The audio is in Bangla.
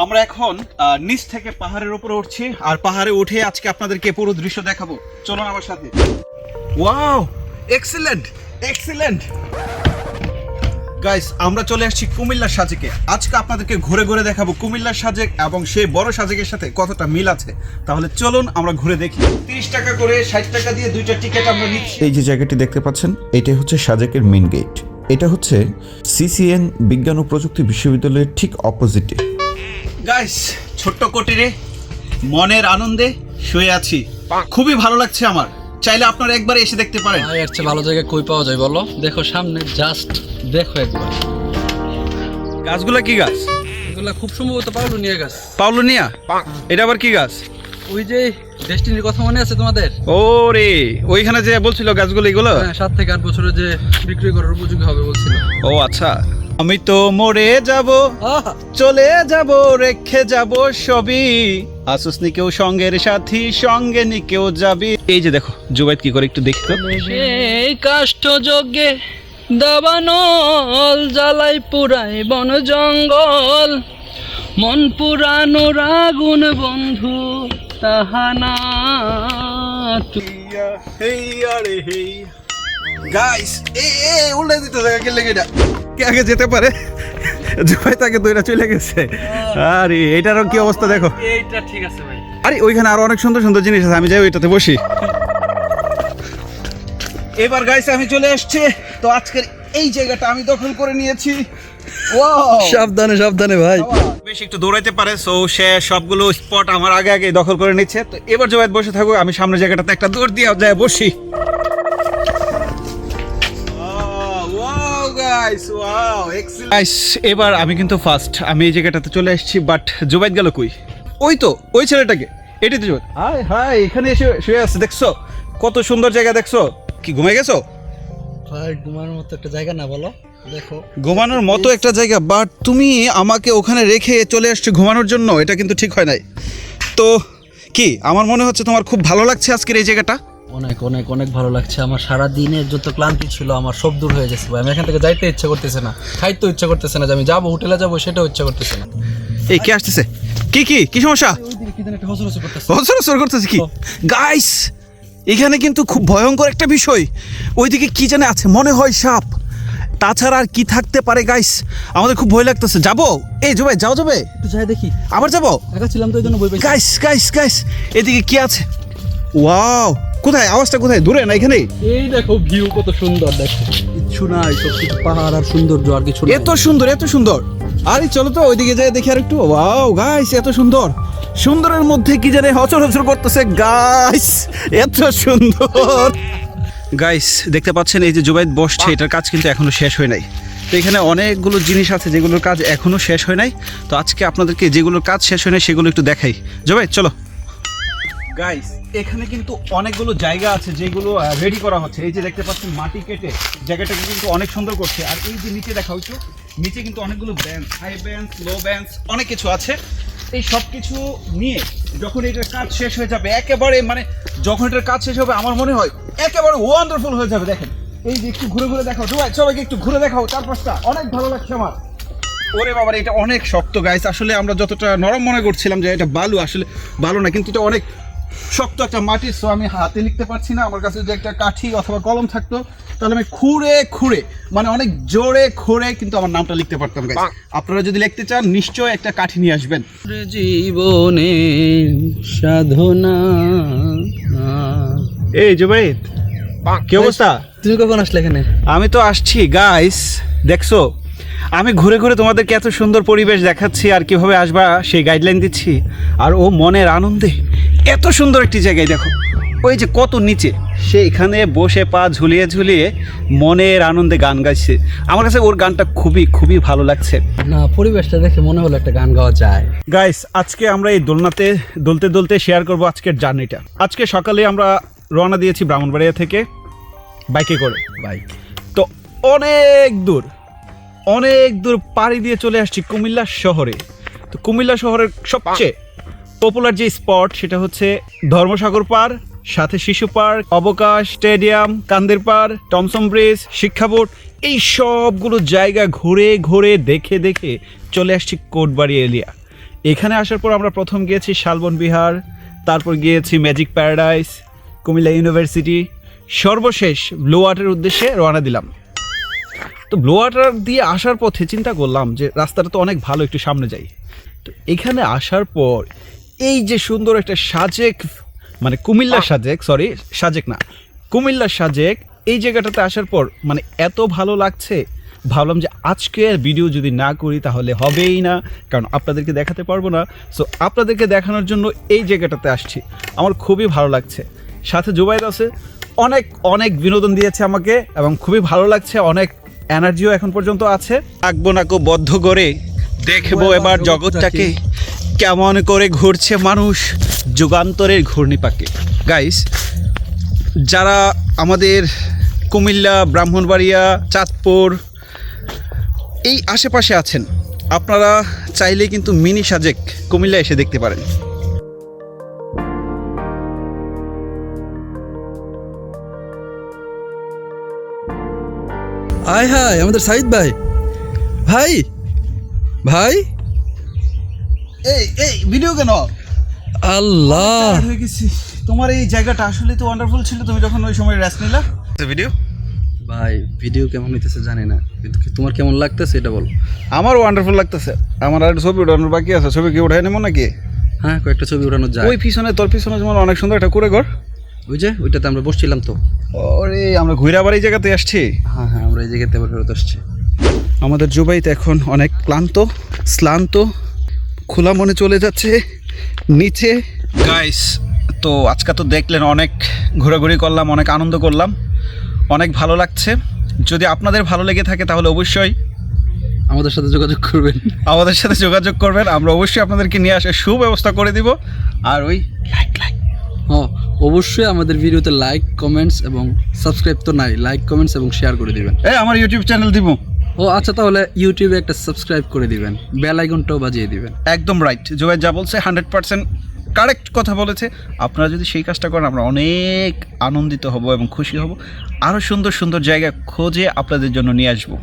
আমরা এখন নিচ থেকে পাহাড়ের উপরে উঠছি আর পাহাড়ে উঠে আজকে আপনাদেরকে পুরো দৃশ্য দেখাবো। চলুন আমার সাথে। ওয়াও, এক্সিলেন্ট এক্সিলেন্ট গাইস, আমরা চলে আসছি কুমিল্লার সাজেকে। আজকে আপনাদেরকে ঘুরে ঘুরে দেখাবো কুমিল্লার সাজেক এবং সেই বড় সাজেকের সাথে কতটা মিল আছে। তাহলে চলুন আমরা ঘুরে দেখি। 30 টাকা করে 60 টাকা দিয়ে দুইটা টিকিট আমরা নিচ্ছি। এই যে জায়গাটি দেখতে পাচ্ছেন, এটাই হচ্ছে সাজেকের মেইন গেট। এটা হচ্ছে সিসিএন বিজ্ঞান ও প্রযুক্তি বিশ্ববিদ্যালয়ের ঠিক অপোজিটে। গাইস, ছোট্ট কুটিরে মনের আনন্দে শুয়ে আছি, খুবই ভালো লাগছে আমার। চাইলে আপনারা একবার এসে দেখতে পারেন। এর চেয়ে ভালো জায়গা কই পাওয়া যায় বলো? দেখো সামনে, জাস্ট দেখো একবার। গাছগুলা কি গাছ? এগুলা খুব সম্ভবত পাউলুনিয়া গাছ। পাউলুনিয়া? এটা আবার কি গাছ? ওই যে ডেস্টিনির কথা মনে আছে তোমাদের? ওরে, ওইখানে যে বলছিল গাছগুলো এগুলো? হ্যাঁ, 7 থেকে 8 বছরে যে বিক্রি করার উপযোগী হবে বলছিল। ও আচ্ছা। আমি তো মরে যাব, চলে যাব, রেখে যাব সবই, আসুস নি কেউ সঙ্গের সাথী, সঙ্গে নি কেউ যাবি। এই যে দেখো জুবাইদ কি করে, একটু দেখি তো। সেই কাষ্ঠ যজ্ঞে দাবানল জ্বালাই পুরাই বন জঙ্গল, মন পুরানোর আগুন বন্ধু তাহানা। গাইস, এই উল্টে দিতে জায়গা কে লেগে এটা কে আগে যেতে পারে? জুবাইদ তাকে দইরা চলে গেছে। আরে এটারও কি অবস্থা দেখো। এইটা ঠিক আছে ভাই। আরে ওইখানে আরো অনেক সুন্দর সুন্দর জিনিস আছে, আমি যাই ওইটাতে বসি। এবার গাইস আমি চলে আসছি, তো আজকের এই জায়গাটা আমি দখল করে নিয়েছি। সাবধানে সাবধানে ভাই। বেশি একটু দৌড়াইতে পারে, সো সে সবগুলো স্পট আমার আগে আগে দখল করে নিচ্ছে। তো এবার জুবাইদ বসে থাকুক, আমি সামনের জায়গাটাতে একটা দৌড় দিয়ে যায় বসি। গাইস, এবার আমি কিন্তু ফার্স্ট, আমি এই জায়গাটাতে চলে আসছি, বাট জুবাইদ গেল কই? ওই তো ওই ছেলেটাকে, এটাই তো জুবাইদ। হাই হাই, এখানে এসে শুয়ে আছে, দেখছো কত সুন্দর জায়গা, দেখছো? কি ঘুমাই গেছো? ভাই ঘুমানোর মতো একটা জায়গা না বলো? দেখো ঘুমানোর মতো একটা জায়গা, বাট তুমি আমাকে ওখানে রেখে চলে আসছো ঘুমানোর জন্য, এটা কিন্তু ঠিক হয় নাই। তো কি, আমার মনে হচ্ছে তোমার খুব ভালো লাগছে আজকের এই জায়গাটা। অনেক অনেক অনেক ভালো লাগছে। আমার সারা দিনের যত ক্লান্তি ছিল আমার সব দূর হয়ে গেছে ভাই। আমি এখান থেকে যাইতে ইচ্ছা করতেছে না, খাইতে ইচ্ছা করতেছে না, যে আমি যাবো হোটেলে যাবো সেটাও ইচ্ছা করতেছে না। এই কে আসতেছে? কি কি কি সমস্যা? ওইদিকে কি জানি একটা হসরস করতেছে। হসরসর করতেছে কি? গাইস, এখানে কিন্তু খুব ভয়ঙ্কর একটা বিষয়। ওইদিকে কি জানে আছে, মনে হয় সাপ, তাছাড়া আর কি থাকতে পারে? গাইস, আমাদের খুব ভয় লাগতেছে। যাবো? এই জুবাই যাও, যাবে? একটু যাই দেখি। আবার যাবো? একা ছিলাম তো এই জন্য বই পাইছি। গাইস গাইস গাইস, এদিকে কি আছে? ওয়াও, কোথায় আওয়াজটা, কোথায়? দূরে না এখানে? এই দেখো ভিউ কত সুন্দর, দেখো কিচ্ছু নাই, সব কিছু পাহাড় আর সৌন্দর্য, আর কিছু না। এত সুন্দর এত সুন্দর। আরে চলো তো ওইদিকে যাই দেখি আর একটু। ওয়াও গাইস, এত সুন্দর, সুন্দরের মধ্যে কি জানে হচর হচর করতেছে। গাইস, এত সুন্দর। গাইস, দেখতে পাচ্ছেন এই যে জুবাইদ বসছে, এটার কাজ কিন্তু এখনো শেষ হয় নাই। তো এখানে অনেকগুলো জিনিস আছে যেগুলোর কাজ এখনো শেষ হয় নাই। তো আজকে আপনাদেরকে যেগুলোর কাজ শেষ হয় নাই সেগুলো একটু দেখাই। জুবাইদ চলো। গাইস, এখানে কিন্তু অনেকগুলো জায়গা আছে যেগুলো রেডি করা হচ্ছে। এই যে দেখতে পাচ্ছেন মাটি কেটে জায়গাটাকে কিন্তু অনেক সুন্দর করছে। আর এই যে নিচে দেখা হচ্ছে, নিচে কিন্তু অনেকগুলো বেঞ্চ, হাই বেঞ্চ, লো বেঞ্চ, অনেক কিছু আছে। এই সব কিছু নিয়ে যখন এটার কাজ শেষ হয়ে যাবে, একেবারে মানে যখন এটার কাজ শেষ হবে আমার মনে হয় একেবারে ওয়ান্ডারফুল হয়ে যাবে। দেখেন এই যে একটু ঘুরে ঘুরে দেখাও জুবাই, সবাইকে একটু ঘুরে দেখাও চারপাশটা, অনেক ভালো লাগছে আমার। ওরে বাবা, এটা অনেক শক্ত গাইস। আসলে আমরা যতটা নরম মনে করছিলাম যে এটা বালু, আসলে বালু না, কিন্তু এটা অনেক শক্ত একটা মাটি। সো আমি হাতে লিখতে পারছি না, আমার কাছে যদি একটা কাঠি অথবা কলম থাকতো তাহলে আমি খুঁড়ে খুঁড়ে, মানে অনেক জোরে খুঁড়ে কিন্তু আমার নামটা লিখতে পারতাম গাইস। আপনারা যদি লিখতে চান নিশ্চয়ই একটা কাঠি নিয়ে আসবেন। জীবনে সাধনা। এই জুবাইদ, কি অবস্থা? তুমি কখন আসলে এখানে? আমি তো আসছি গাইস, দেখছো আমি ঘুরে ঘুরে তোমাদেরকে এত সুন্দর পরিবেশ দেখাচ্ছি আর কিভাবে আসবা সেই গাইডলাইন দিচ্ছি। আর ও মনের আনন্দে এত সুন্দর একটি জায়গায় দেখো, ওই যে কত নিচে, সে এখানে বসে পা ঝুলিয়ে ঝুলিয়ে মনের আনন্দে গান গাইছে। আমার কাছে ওর গানটা খুবই খুবই ভালো লাগছে। না, পরিবেশটা দেখে মনে হলো একটা গান গাওয়া যায়। গাইস, আজকে আমরা এই দোলনাতে দোলতে দোলতে শেয়ার করব আজকের জার্নিটা। আজকে সকালে আমরা রওনা দিয়েছি ব্রাহ্মণবাড়িয়া থেকে বাইকে করে। বাইক তো অনেক দূর পাড়ি দিয়ে চলে আসছি কুমিল্লা শহরে। তো কুমিল্লা শহরের সবচেয়ে পপুলার যে স্পট সেটা হচ্ছে ধর্মসাগর পার্ক, সাথে শিশু পার্ক, অবকাশ স্টেডিয়াম, কান্দের পাড়, টমসন ব্রিজ, শিক্ষা বোর্ড, এই সবগুলো জায়গা ঘুরে ঘুরে দেখে দেখে চলে আসছি কোটবাড়ি এরিয়া। এখানে আসার পর আমরা প্রথম গিয়েছি শালবন বিহার, তারপর গিয়েছি ম্যাজিক প্যারাডাইস, কুমিল্লা ইউনিভার্সিটি, সর্বশেষ ব্লু ওয়াটারের উদ্দেশ্যে রওনা দিলাম। তো ব্লু ওয়াটার দিয়ে আসার পথে চিন্তা করলাম যে রাস্তাটা তো অনেক ভালো, একটু সামনে যাই। তো এখানে আসার পর এই যে সুন্দর একটা সাজেক, মানে কুমিল্লা সাজেক, সরি সাজেক না, কুমিল্লা সাজেক, এই জায়গাটাতে আসার পর মানে এত ভালো লাগছে, ভাবলাম যে আজকে আর ভিডিও যদি না করি তাহলে হবেই না, কারণ আপনাদেরকে দেখাতে পারবো না। সো আপনাদেরকে দেখানোর জন্য এই জায়গাটাতে আসছি, আমার খুবই ভালো লাগছে। সাথে জুবাইর আছে, অনেক অনেক বিনোদন দিয়েছে আমাকে এবং খুবই ভালো লাগছে, অনেক এনার্জিও এখন পর্যন্ত আছে। থাকবো না কো বদ্ধ করে, দেখবো এবার জগৎটাকে কেমন করে ঘুরছে মানুষ যুগান্তরের ঘূর্ণিপাকে। গাইস, যারা আমাদের কুমিল্লা, ব্রাহ্মণবাড়িয়া, চাঁদপুর এই আশেপাশে আছেন, আপনারা চাইলে কিন্তু মিনি সাজেক কুমিল্লা এসে দেখতে পারেন। আয় হায়, আমাদের সাইদ ভাই, ভাই ভাই, এই এই ভিডিও কেন? আল্লাহ, হয়ে গেছি। তোমার এই জায়গাটা আসলে তো ওয়ান্ডারফুল ছিল, তুমি যখন ওই সময় রেস্ট নিলা। ভিডিও ভাই ভিডিও কেমন হইতেছে জানি না, কিন্তু তোমার কেমন লাগতেছে এটা বল। আমার ওয়ান্ডারফুল লাগতেছে। আমার আর ছবি ওঠানোর বাকি আছে, ছবি কি উঠাই নেবো নাকি? হ্যাঁ, কয়েকটা ছবি উঠানো যায়। ওই পিছনে, তোর পিছনে যেমন অনেক সুন্দর একটা করে ঘর, ওই যে ওইটাতে আমরা বসছিলাম তো। ওরে আমরা ঘুরে আবার এই জায়গাতে আসছি। হ্যাঁ হ্যাঁ, আমরা এই জায়গাতে আবার ফেরত আসছি। আমাদের জুবাইতে এখন অনেক শ্লান্ত, খোলা মনে চলে যাচ্ছে নিচে। গাইস, তো আজকে তো দেখলেন অনেক ঘোরাঘুরি করলাম, অনেক আনন্দ করলাম, অনেক ভালো লাগছে। যদি আপনাদের ভালো লেগে থাকে তাহলে অবশ্যই আমাদের সাথে যোগাযোগ করবেন, আমরা অবশ্যই আপনাদেরকে নিয়ে আসার সুব্যবস্থা করে দিব। আর ওই লাইক অবশ্যই আমাদের ভিডিওতে লাইক, কমেন্টস এবং সাবস্ক্রাইব তো নাই, লাইক, কমেন্টস এবং শেয়ার করে দিবেন। আমার ইউটিউব চ্যানেল দিব। ও আচ্ছা, তাহলে ইউটিউবে একটা সাবস্ক্রাইব করে দিবেন, বেল আইকনটাও বাজিয়ে দিবেন। একদম রাইট, জুবাই যা বলছে 100% কারেক্ট কথা বলেছে। আপনারা যদি সেই কাজটা করেন আমরা অনেক আনন্দিত হব এবং খুশি হব। আরও সুন্দর সুন্দর জায়গা খোঁজে আপনাদের জন্য নিয়ে আসবো।